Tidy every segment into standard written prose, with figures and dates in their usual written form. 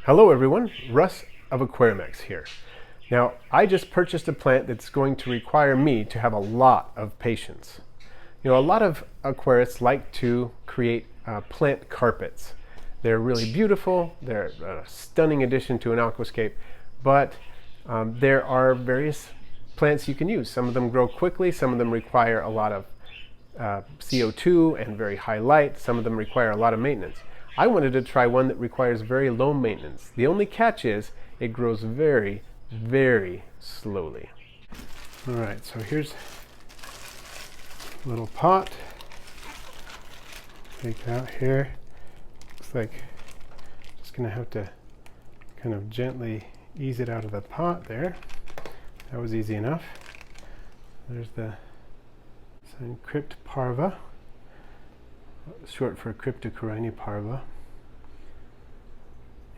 Hello everyone, Russ of Aquarimax here. Now, I just purchased a plant that's going to require me to have a lot of patience. You know, a lot of aquarists like to create plant carpets. They're really beautiful, they're a stunning addition to an aquascape, but there are various plants you can use. Some of them grow quickly, some of them require a lot of CO2 and very high light, some of them require a lot of maintenance. I wanted to try one that requires very low maintenance. The only catch is it grows very, very slowly. All right, so here's a little pot. Take it out here. Looks like I'm just gonna have to kind of gently ease it out of the pot there. That was easy enough. There's the Cryptocoryne parva, short for Cryptocoryne parva.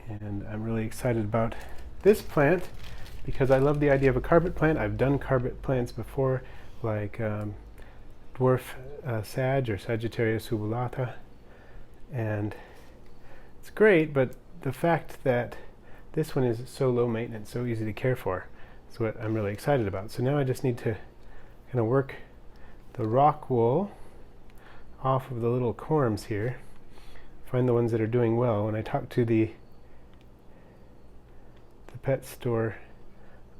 And I'm really excited about this plant because I love the idea of a carpet plant. I've done carpet plants before, like Dwarf Sag or Sagittaria subulata, and it's great, but the fact that this one is so low maintenance, so easy to care for, is what I'm really excited about. So now I just need to kind of work the rock wool off of the little corms here, find the ones that are doing well. When I talked to the pet store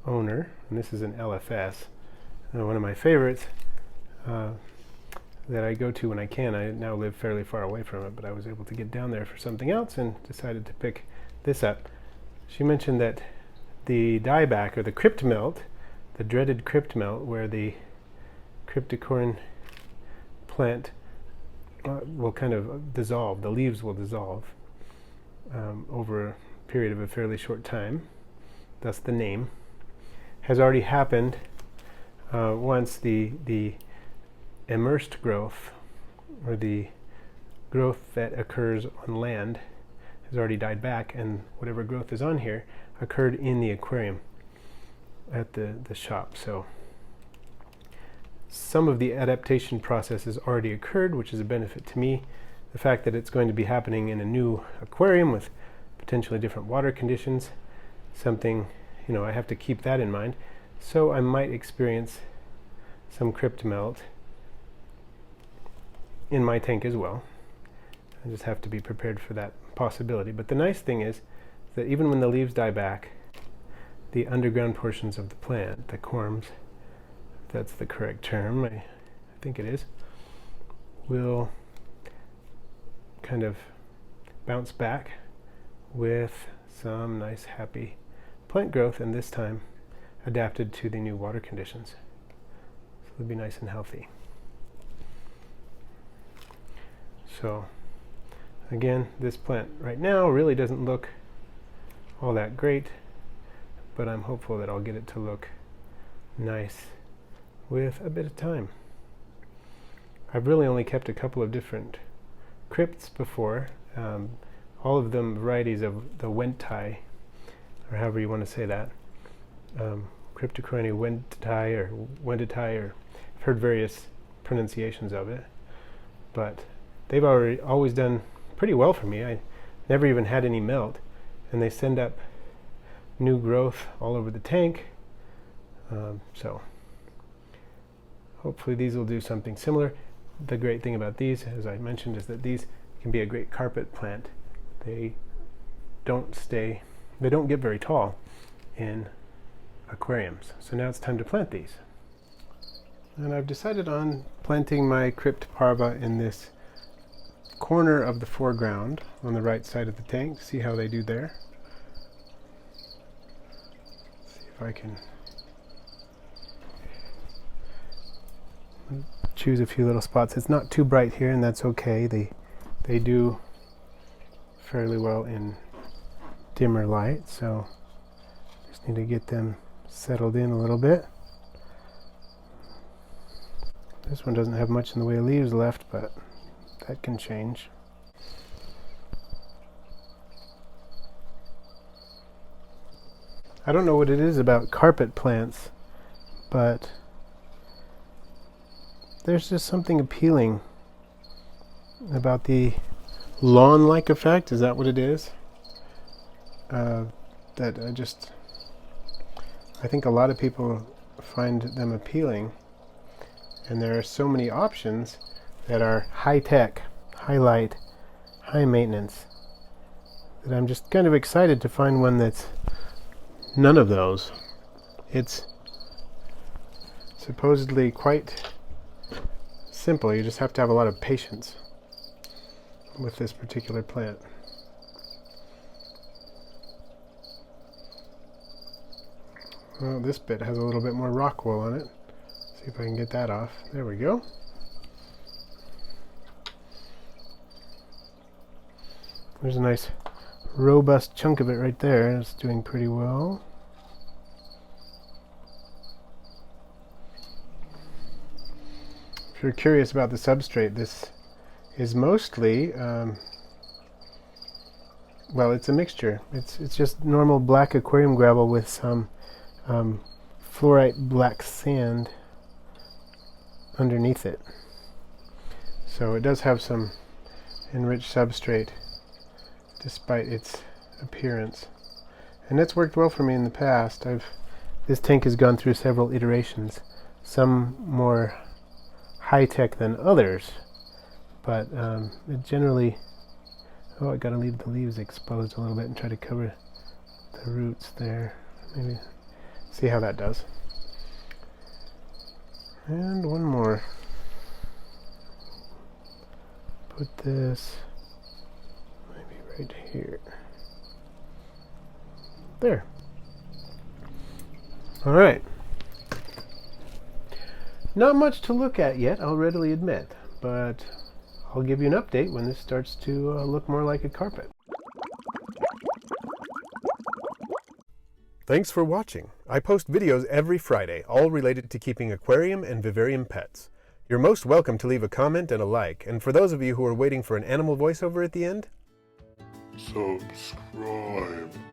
owner, and this is an LFS, one of my favorites that I go to when I can. I now live fairly far away from it, but I was able to get down there for something else and decided to pick this up. She mentioned that the dieback, or the crypt melt, the dreaded crypt melt, where the Cryptocoryne plant will kind of dissolve, the leaves will dissolve over a period of a fairly short time, thus the name, has already happened once the immersed growth, or the growth that occurs on land, has already died back, and whatever growth is on here occurred in the aquarium at the shop. So some of the adaptation process has already occurred, which is a benefit to me. The fact that it's going to be happening in a new aquarium with potentially different water conditions, something, you know, I have to keep that in mind. So I might experience some crypt melt in my tank as well. I just have to be prepared for that possibility. But the nice thing is that even when the leaves die back, the underground portions of the plant, the corms, if that's the correct term, I think it is, will kind of bounce back with some nice happy plant growth, and this time adapted to the new water conditions. So it'll be nice and healthy. So again, this plant right now really doesn't look all that great, but I'm hopeful that I'll get it to look nice with a bit of time. I've really only kept a couple of different crypts before, all of them varieties of the wendtii, or however you want to say that, Cryptocoryne wendtii or wendtii, or I've heard various pronunciations of it, but they've always done pretty well for me. I never even had any melt, and they send up new growth all over the tank. So hopefully these will do something similar. The great thing about these, as I mentioned, is that these can be a great carpet plant. They don't get very tall in aquariums. So now it's time to plant these. And I've decided on planting my Crypt parva in this corner of the foreground on the right side of the tank. See how they do there. See if I can choose a few little spots. It's not too bright here, and that's okay. They do fairly well in dimmer light, so just need to get them settled in a little bit. This one doesn't have much in the way of leaves left, but that can change. I don't know what it is about carpet plants, but there's just something appealing about the lawn-like effect. Is that what it is? that I think a lot of people find them appealing, and there are so many options that are high tech, high light, high maintenance, that I'm just kind of excited to find one that's none of those. It's supposedly quite simple. You just have to have a lot of patience with this particular plant. Well, this bit has a little bit more rock wool on it. See if I can get that off. There we go. There's a nice robust chunk of it right there. It's doing pretty well. If you're curious about the substrate, this is mostly, well, it's a mixture. It's just normal black aquarium gravel with some fluorite black sand underneath it. So it does have some enriched substrate despite its appearance. And that's worked well for me in the past. This tank has gone through several iterations, some more high-tech than others, but it generally, I gotta leave the leaves exposed a little bit and try to cover the roots there. Maybe see how that does. And one more. Put this maybe right here. There. All right. Not much to look at yet, I'll readily admit, but I'll give you an update when this starts to look more like a carpet. Thanks for watching. I post videos every Friday, all related to keeping aquarium and vivarium pets. You're most welcome to leave a comment and a like, and for those of you who are waiting for an animal voiceover at the end, subscribe.